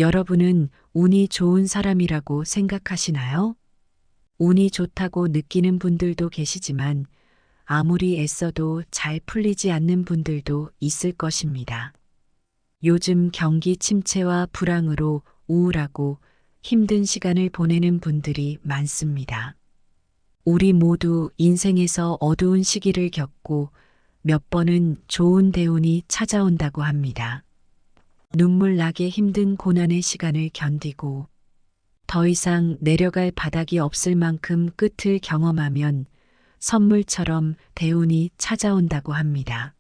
여러분은 운이 좋은 사람이라고 생각하시나요? 운이 좋다고 느끼는 분들도 계시지만 아무리 애써도 잘 풀리지 않는 분들도 있을 것입니다. 요즘 경기 침체와 불황으로 우울하고 힘든 시간을 보내는 분들이 많습니다. 우리 모두 인생에서 어두운 시기를 겪고 몇 번은 좋은 대운이 찾아온다고 합니다. 눈물 나게 힘든 고난의 시간을 견디고 더 이상 내려갈 바닥이 없을 만큼 끝을 경험하면 선물처럼 대운이 찾아온다고 합니다.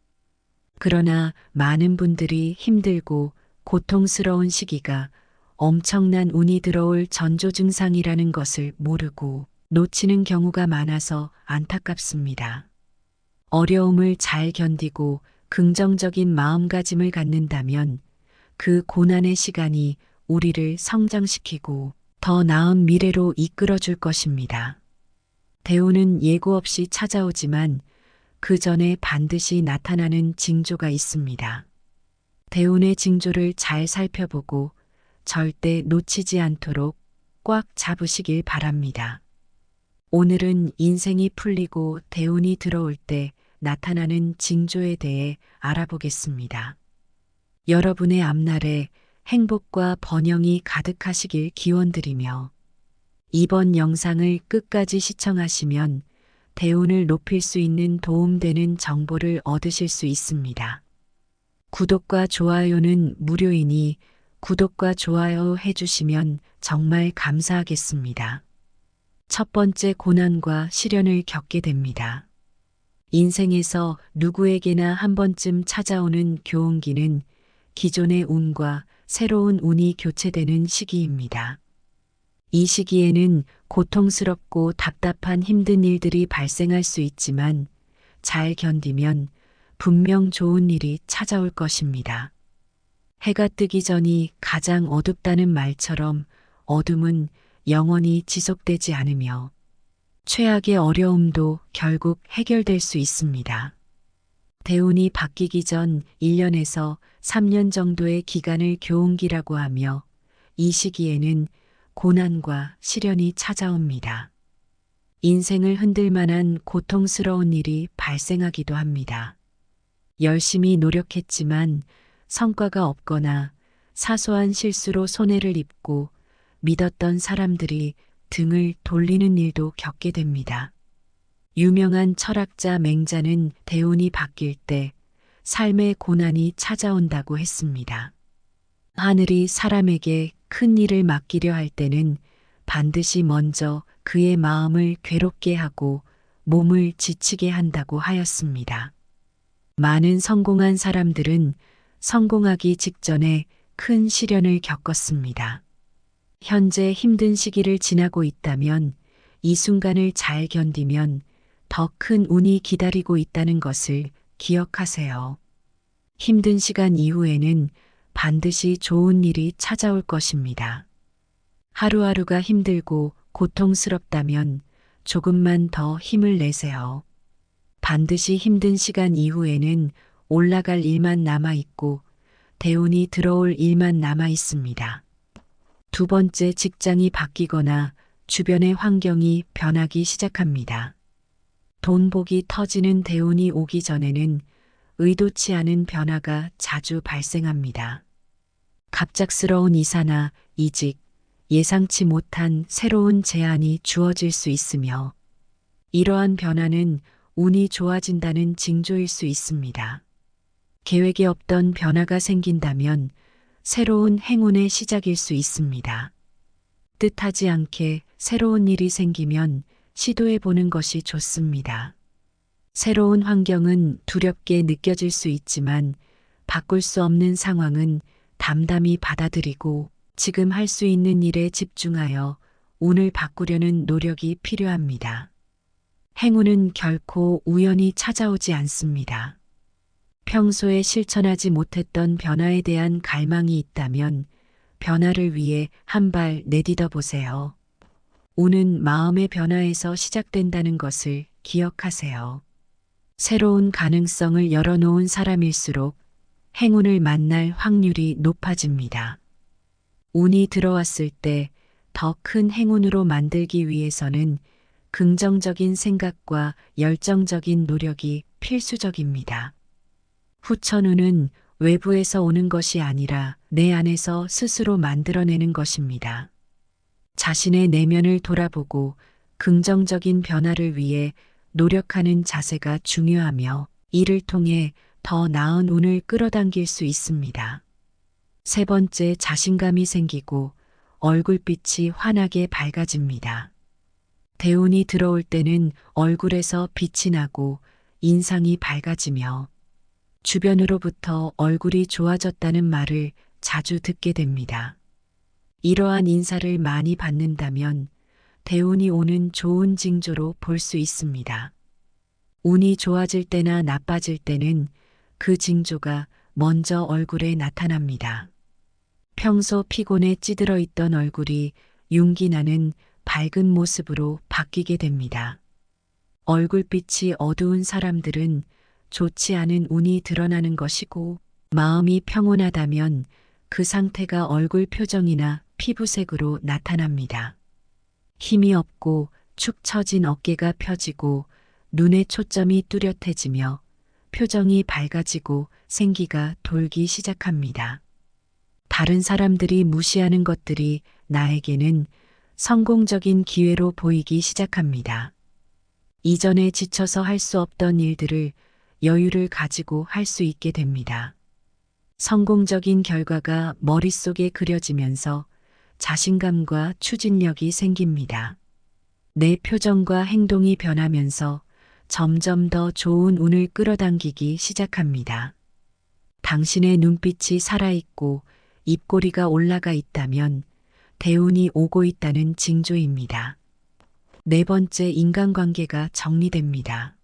그러나 많은 분들이 힘들고 고통스러운 시기가 엄청난 운이 들어올 전조 증상이라는 것을 모르고 놓치는 경우가 많아서 안타깝습니다. 어려움을 잘 견디고 긍정적인 마음가짐을 갖는다면 그 고난의 시간이 우리를 성장시키고 더 나은 미래로 이끌어 줄 것입니다. 대운은 예고 없이 찾아오지만 그 전에 반드시 나타나는 징조가 있습니다. 대운의 징조를 잘 살펴보고 절대 놓치지 않도록 꽉 잡으시길 바랍니다. 오늘은 인생이 풀리고 대운이 들어올 때 나타나는 징조에 대해 알아보겠습니다. 여러분의 앞날에 행복과 번영이 가득하시길 기원드리며 이번 영상을 끝까지 시청하시면 대운을 높일 수 있는 도움되는 정보를 얻으실 수 있습니다. 구독과 좋아요는 무료이니 구독과 좋아요 해주시면 정말 감사하겠습니다. 첫 번째 고난과 시련을 겪게 됩니다. 인생에서 누구에게나 한 번쯤 찾아오는 교운기는 기존의 운과 새로운 운이 교체되는 시기입니다. 이 시기에는 고통스럽고 답답한 힘든 일들이 발생할 수 있지만 잘 견디면 분명 좋은 일이 찾아올 것입니다. 해가 뜨기 전이 가장 어둡다는 말처럼 어둠은 영원히 지속되지 않으며 최악의 어려움도 결국 해결될 수 있습니다. 대운이 바뀌기 전 1년에서 3년 정도의 기간을 교운기라고 하며 이 시기에는 고난과 시련이 찾아옵니다. 인생을 흔들 만한 고통스러운 일이 발생하기도 합니다. 열심히 노력했지만 성과가 없거나 사소한 실수로 손해를 입고 믿었던 사람들이 등을 돌리는 일도 겪게 됩니다. 유명한 철학자 맹자는 대운이 바뀔 때 삶의 고난이 찾아온다고 했습니다. 하늘이 사람에게 큰 일을 맡기려 할 때는 반드시 먼저 그의 마음을 괴롭게 하고 몸을 지치게 한다고 하였습니다. 많은 성공한 사람들은 성공하기 직전에 큰 시련을 겪었습니다. 현재 힘든 시기를 지나고 있다면 이 순간을 잘 견디면 더 큰 운이 기다리고 있다는 것을 기억하세요. 힘든 시간 이후에는 반드시 좋은 일이 찾아올 것입니다. 하루하루가 힘들고 고통스럽다면 조금만 더 힘을 내세요. 반드시 힘든 시간 이후에는 올라갈 일만 남아 있고 대운이 들어올 일만 남아 있습니다. 두 번째, 직장이 바뀌거나 주변의 환경이 변하기 시작합니다. 돈복이 터지는 대운이 오기 전에는 의도치 않은 변화가 자주 발생합니다. 갑작스러운 이사나 이직, 예상치 못한 새로운 제안이 주어질 수 있으며 이러한 변화는 운이 좋아진다는 징조일 수 있습니다. 계획에 없던 변화가 생긴다면 새로운 행운의 시작일 수 있습니다. 뜻하지 않게 새로운 일이 생기면 시도해 보는 것이 좋습니다. 새로운 환경은 두렵게 느껴질 수 있지만 바꿀 수 없는 상황은 담담히 받아들이고 지금 할 수 있는 일에 집중하여 운을 바꾸려는 노력이 필요합니다. 행운은 결코 우연히 찾아오지 않습니다. 평소에 실천하지 못했던 변화에 대한 갈망이 있다면 변화를 위해 한 발 내딛어 보세요. 운은 마음의 변화에서 시작된다는 것을 기억하세요. 새로운 가능성을 열어놓은 사람일수록 행운을 만날 확률이 높아집니다. 운이 들어왔을 때 더 큰 행운으로 만들기 위해서는 긍정적인 생각과 열정적인 노력이 필수적입니다. 후천운은 외부에서 오는 것이 아니라 내 안에서 스스로 만들어내는 것입니다. 자신의 내면을 돌아보고 긍정적인 변화를 위해 노력하는 자세가 중요하며 이를 통해 더 나은 운을 끌어당길 수 있습니다. 세 번째, 자신감이 생기고 얼굴빛이 환하게 밝아집니다. 대운이 들어올 때는 얼굴에서 빛이 나고 인상이 밝아지며 주변으로부터 얼굴이 좋아졌다는 말을 자주 듣게 됩니다. 이러한 인사를 많이 받는다면 대운이 오는 좋은 징조로 볼 수 있습니다. 운이 좋아질 때나 나빠질 때는 그 징조가 먼저 얼굴에 나타납니다. 평소 피곤에 찌들어 있던 얼굴이 윤기 나는 밝은 모습으로 바뀌게 됩니다. 얼굴빛이 어두운 사람들은 좋지 않은 운이 드러나는 것이고, 마음이 평온하다면 그 상태가 얼굴 표정이나 피부색으로 나타납니다. 힘이 없고 축 처진 어깨가 펴지고 눈의 초점이 뚜렷해지며 표정이 밝아지고 생기가 돌기 시작합니다. 다른 사람들이 무시하는 것들이 나에게는 성공적인 기회로 보이기 시작합니다. 이전에 지쳐서 할 수 없던 일들을 여유를 가지고 할 수 있게 됩니다. 성공적인 결과가 머릿속에 그려지면서 자신감과 추진력이 생깁니다. 내 표정과 행동이 변하면서 점점 더 좋은 운을 끌어당기기 시작합니다. 당신의 눈빛이 살아있고 입꼬리가 올라가 있다면 대운이 오고 있다는 징조입니다. 네 번째, 인간관계가 정리됩니다.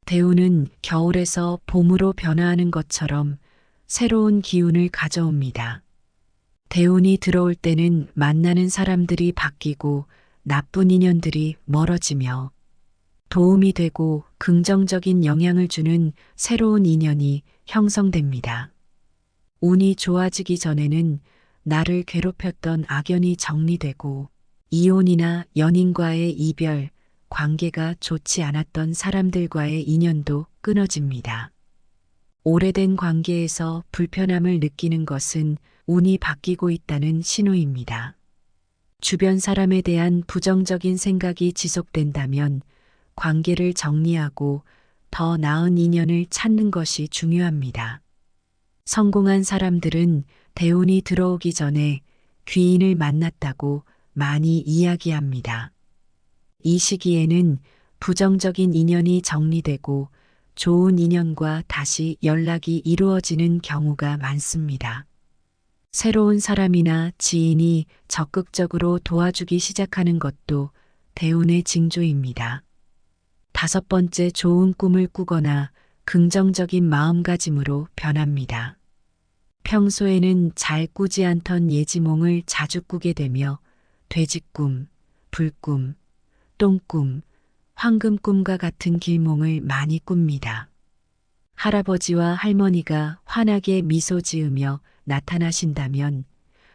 대운은 겨울에서 봄으로 변화하는 것처럼 새로운 기운을 가져옵니다. 대운이 들어올 때는 만나는 사람들이 바뀌고 나쁜 인연들이 멀어지며 도움이 되고 긍정적인 영향을 주는 새로운 인연이 형성됩니다. 운이 좋아지기 전에는 나를 괴롭혔던 악연이 정리되고 이혼이나 연인과의 이별, 관계가 좋지 않았던 사람들과의 인연도 끊어집니다. 오래된 관계에서 불편함을 느끼는 것은 운이 바뀌고 있다는 신호입니다. 주변 사람에 대한 부정적인 생각이 지속된다면 관계를 정리하고 더 나은 인연을 찾는 것이 중요합니다. 성공한 사람들은 대운이 들어오기 전에 귀인을 만났다고 많이 이야기합니다. 이 시기에는 부정적인 인연이 정리되고 좋은 인연과 다시 연락이 이루어지는 경우가 많습니다. 새로운 사람이나 지인이 적극적으로 도와주기 시작하는 것도 대운의 징조입니다. 다섯 번째, 좋은 꿈을 꾸거나 긍정적인 마음가짐으로 변합니다. 평소에는 잘 꾸지 않던 예지몽을 자주 꾸게 되며 돼지꿈, 불꿈, 똥꿈, 황금꿈과 같은 길몽을 많이 꿉니다. 할아버지와 할머니가 환하게 미소 지으며 나타나신다면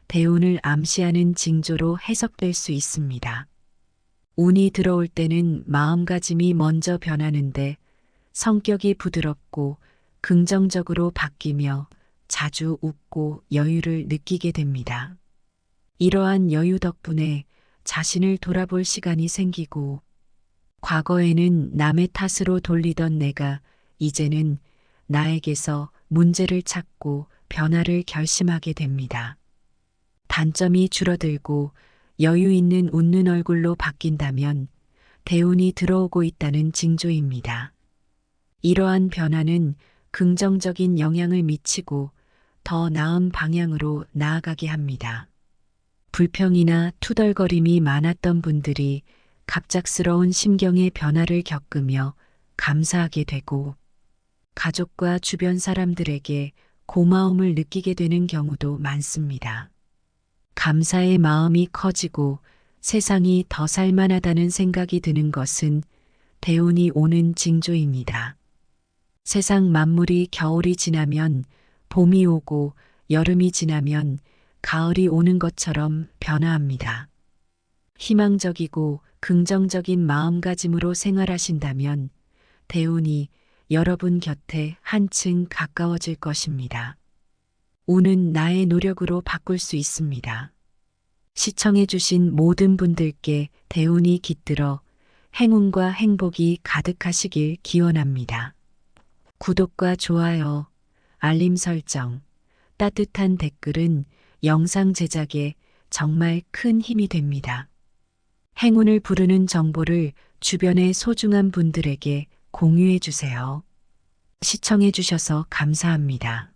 대운을 암시하는 징조로 해석될 수 있습니다. 운이 들어올 때는 마음가짐이 먼저 변하는데 성격이 부드럽고 긍정적으로 바뀌며 자주 웃고 여유를 느끼게 됩니다. 이러한 여유 덕분에 자신을 돌아볼 시간이 생기고 과거에는 남의 탓으로 돌리던 내가 이제는 나에게서 문제를 찾고 변화를 결심하게 됩니다. 단점이 줄어들고 여유 있는 웃는 얼굴로 바뀐다면 대운이 들어오고 있다는 징조입니다. 이러한 변화는 긍정적인 영향을 미치고 더 나은 방향으로 나아가게 합니다. 불평이나 투덜거림이 많았던 분들이 갑작스러운 심경의 변화를 겪으며 감사하게 되고 가족과 주변 사람들에게 고마움을 느끼게 되는 경우도 많습니다. 감사의 마음이 커지고 세상이 더 살만하다는 생각이 드는 것은 대운이 오는 징조입니다. 세상 만물이 겨울이 지나면 봄이 오고 여름이 지나면 가을이 오는 것처럼 변화합니다. 희망적이고 긍정적인 마음가짐으로 생활하신다면 대운이 여러분 곁에 한층 가까워질 것입니다. 운은 나의 노력으로 바꿀 수 있습니다. 시청해주신 모든 분들께 대운이 깃들어 행운과 행복이 가득하시길 기원합니다. 구독과 좋아요, 알림 설정, 따뜻한 댓글은 영상 제작에 정말 큰 힘이 됩니다. 행운을 부르는 정보를 주변의 소중한 분들에게 공유해 주세요. 시청해 주셔서 감사합니다.